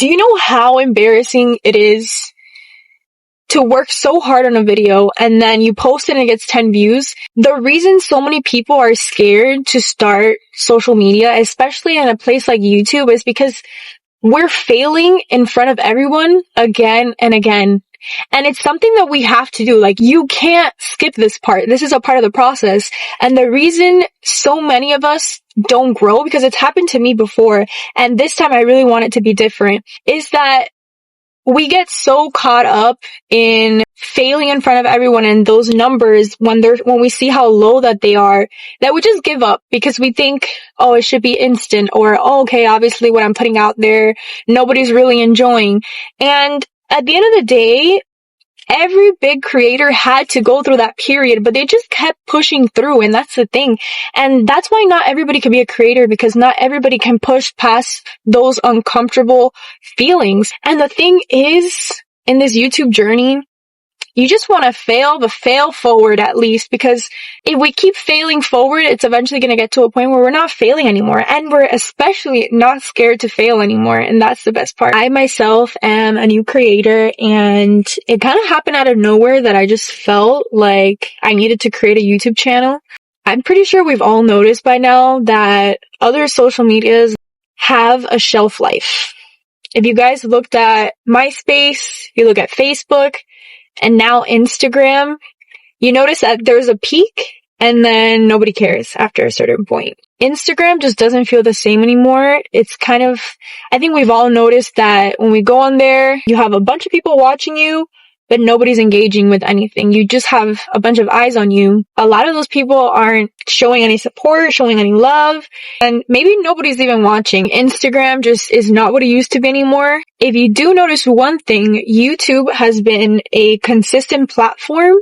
Do you know how embarrassing it is to work so hard on a video and then you post it and it gets 10 views? The reason so many people are scared to start social media, especially in a place like YouTube, is because we're failing in front of everyone again and again. And it's something that we have to do. Like, you can't skip this part. This is a part of the process. And the reason so many of us don't grow, because it's happened to me before, and this time I really want it to be different, is that we get so caught up in failing in front of everyone and those numbers when we see how low that they are, that we just give up because we think, oh, it should be instant, or, oh, okay, obviously what I'm putting out there, nobody's really enjoying. And at the end of the day, every big creator had to go through that period, but they just kept pushing through, and that's the thing. And that's why not everybody can be a creator, because not everybody can push past those uncomfortable feelings. And the thing is, in this YouTube journey, you just want to fail, but fail forward at least, because if we keep failing forward, it's eventually going to get to a point where we're not failing anymore, and we're especially not scared to fail anymore, and that's the best part. I myself am a new creator, and it kind of happened out of nowhere that I just felt like I needed to create a YouTube channel. I'm pretty sure we've all noticed by now that other social medias have a shelf life. If you guys looked at MySpace, you look at Facebook, and now Instagram, you notice that there's a peak and then nobody cares after a certain point. Instagram just doesn't feel the same anymore. It's kind of, I think we've all noticed that when we go on there, you have a bunch of people watching you, but nobody's engaging with anything. You just have a bunch of eyes on you. A lot of those people aren't showing any support, showing any love, and maybe nobody's even watching. Instagram just is not what it used to be anymore. If you do notice one thing, YouTube has been a consistent platform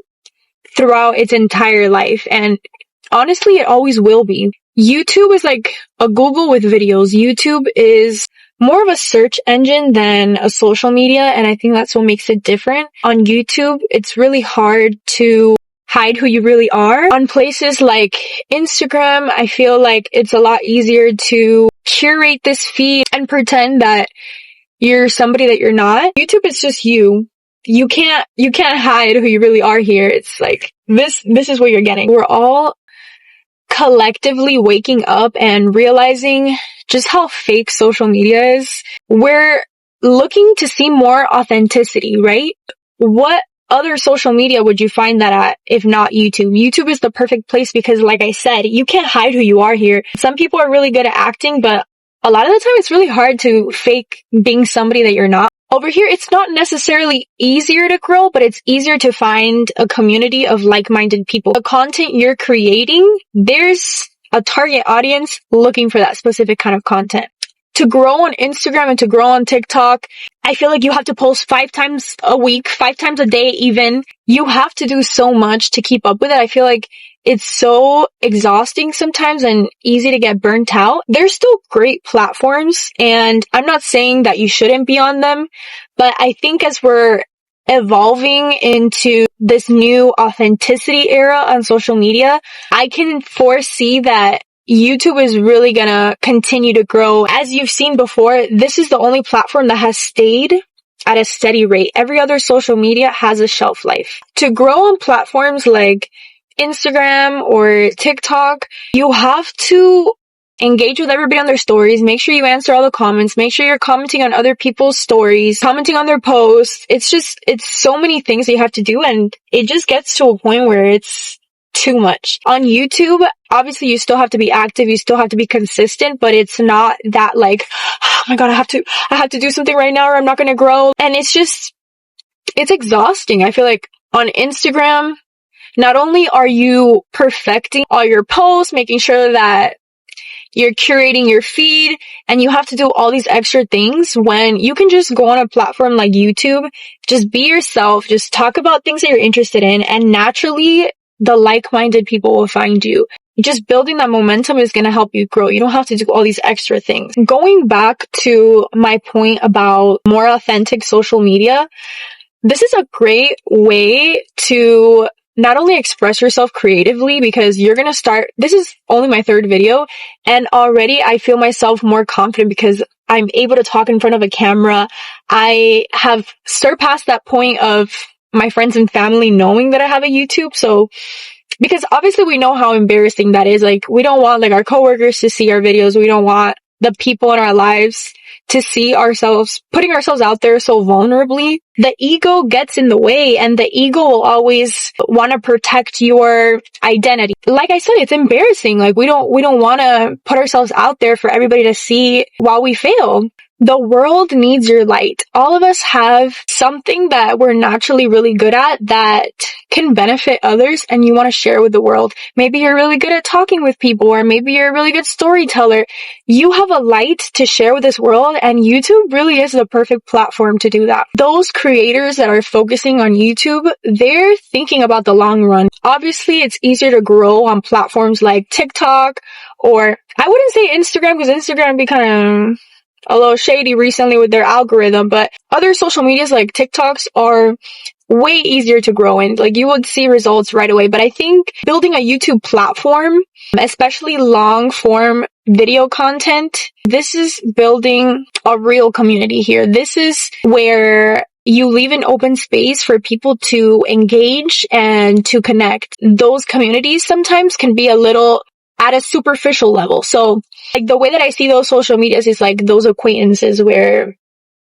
throughout its entire life, and honestly, it always will be. YouTube is like a Google with videos. YouTube is more of a search engine than a social media, and I think that's what makes it different. On YouTube, it's really hard to hide who you really are. On places like Instagram, I feel like it's a lot easier to curate this feed and pretend that you're somebody that you're not. YouTube is just you. You can't hide who you really are here. It's like, this is what you're getting. We're all collectively waking up and realizing just how fake social media is. We're looking to see more authenticity, right? What other social media would you find that at if not YouTube? YouTube is the perfect place because, like I said, you can't hide who you are here. Some people are really good at acting, but a lot of the time it's really hard to fake being somebody that you're not. Over here, it's not necessarily easier to grow, but it's easier to find a community of like-minded people. The content you're creating, there's a target audience looking for that specific kind of content. To grow on Instagram and to grow on TikTok, I feel like you have to post 5 times a week, 5 times a day even. You have to do so much to keep up with it. I feel like it's so exhausting sometimes and easy to get burnt out. There's still great platforms, and I'm not saying that you shouldn't be on them, but I think as we're evolving into this new authenticity era on social media, I can foresee that YouTube is really gonna continue to grow. As you've seen before, this is the only platform that has stayed at a steady rate. Every other social media has a shelf life. To grow on platforms like Instagram or TikTok, you have to engage with everybody on their stories. Make sure you answer all the comments. Make sure you're commenting on other people's stories, commenting on their posts. It's so many things that you have to do, and it just gets to a point where it's too much. On YouTube, obviously you still have to be active, you still have to be consistent, but it's not that like, oh my god, I have to do something right now or I'm not gonna grow. And it's exhausting. I feel like on Instagram, not only are you perfecting all your posts, making sure that you're curating your feed, and you have to do all these extra things when you can just go on a platform like YouTube, just be yourself, just talk about things that you're interested in, and naturally the like-minded people will find you. Just building that momentum is going to help you grow. You don't have to do all these extra things. Going back to my point about more authentic social media, this is a great way to not only express yourself creatively, because you're gonna start, this is only my third video, and already I feel myself more confident because I'm able to talk in front of a camera. I have surpassed that point of my friends and family knowing that I have a YouTube. So, because obviously we know how embarrassing that is. Like, we don't want like our coworkers to see our videos. We don't want the people in our lives to see ourselves, putting ourselves out there so vulnerably. The ego gets in the way, and the ego will always want to protect your identity. Like I said, it's embarrassing. Like, we don't want to put ourselves out there for everybody to see while we fail. The world needs your light. All of us have something that we're naturally really good at that can benefit others, and you want to share with the world. Maybe you're really good at talking with people, or maybe you're a really good storyteller. You have a light to share with this world, and YouTube really is the perfect platform to do that. Those creators that are focusing on YouTube, they're thinking about the long run. Obviously, it's easier to grow on platforms like TikTok, or I wouldn't say Instagram, because Instagram be kind of a little shady recently with their algorithm, but other social medias like TikToks are way easier to grow in. Like, you would see results right away. But I think building a YouTube platform, especially long form video content, this is building a real community here. This is where you leave an open space for people to engage and to connect. Those communities sometimes can be a little at a superficial level. So, like, the way that I see those social medias is like those acquaintances where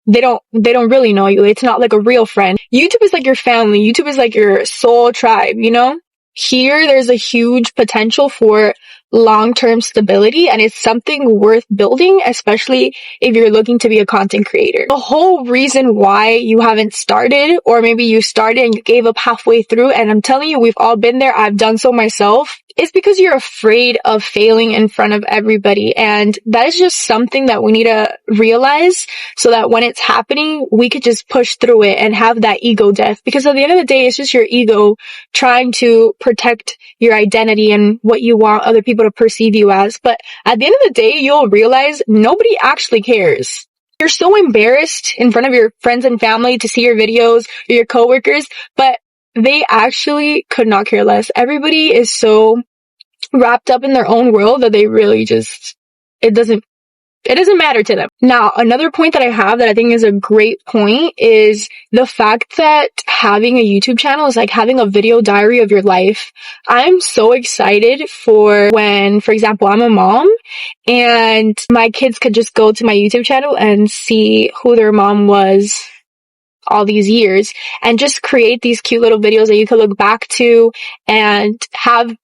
they don't really know you. It's not like a real friend. YouTube is like your family. YouTube is like your soul tribe, you know? Here, there's a huge potential for long-term stability, and it's something worth building, especially if you're looking to be a content creator. The whole reason why you haven't started, or maybe you started and you gave up halfway through, and I'm telling you, we've all been there, I've done so myself, is because you're afraid of failing in front of everybody. And that is just something that we need to realize, so that when it's happening, we could just push through it and have that ego death. Because at the end of the day, it's just your ego trying to protect your identity and what you want other people to perceive you as. But at the end of the day, you'll realize nobody actually cares. You're so embarrassed in front of your friends and family to see your videos or your coworkers, but they actually could not care less. Everybody is so wrapped up in their own world that they really just, it doesn't matter to them. Now, another point that I have that I think is a great point is the fact that having a YouTube channel is like having a video diary of your life. I'm so excited for when, for example, I'm a mom and my kids could just go to my YouTube channel and see who their mom was all these years, and just create these cute little videos that you could look back to and have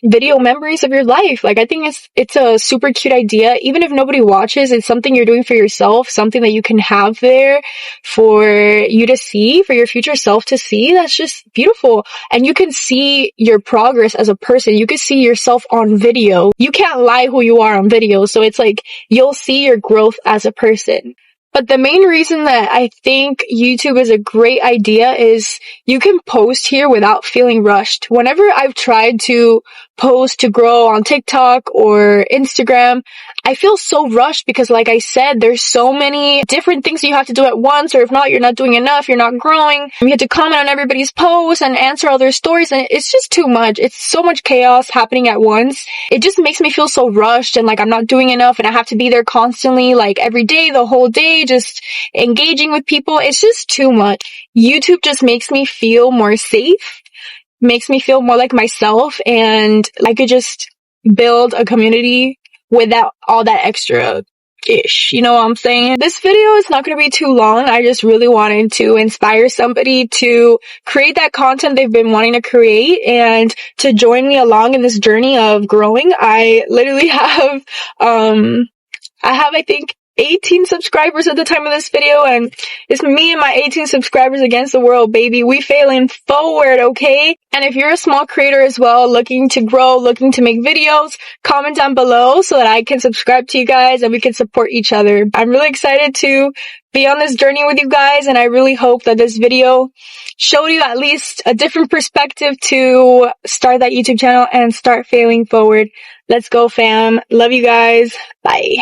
video memories of your life. Like, I think it's a super cute idea. Even if nobody watches, it's something you're doing for yourself, something that you can have there for you to see, for your future self to see. That's just beautiful. And you can see your progress as a person. You can see yourself on video. You can't lie who you are on video. So it's like, you'll see your growth as a person. But the main reason that I think YouTube is a great idea is you can post here without feeling rushed. Whenever I've tried to post to grow on TikTok or Instagram, I feel so rushed because, like I said, there's so many different things that you have to do at once, or if not, you're not doing enough, you're not growing. You have to comment on everybody's posts and answer all their stories, and it's just too much. It's so much chaos happening at once. It just makes me feel so rushed and like I'm not doing enough, and I have to be there constantly, like every day, the whole day, just engaging with people. It's just too much. YouTube just makes me feel more safe, makes me feel more like myself, and I could just build a community without all that extra ish. You know what I'm saying? This video is not going to be too long. I just really wanted to inspire somebody to create that content they've been wanting to create and to join me along in this journey of growing. I literally have, I think 18 subscribers at the time of this video, and it's me and my 18 subscribers against the world, baby. We failing forward, okay? And if you're a small creator as well, looking to grow, looking to make videos, comment down below so that I can subscribe to you guys and we can support each other. I'm really excited to be on this journey with you guys, and I really hope that this video showed you at least a different perspective to start that YouTube channel and start failing forward. Let's go, fam. Love you guys. Bye.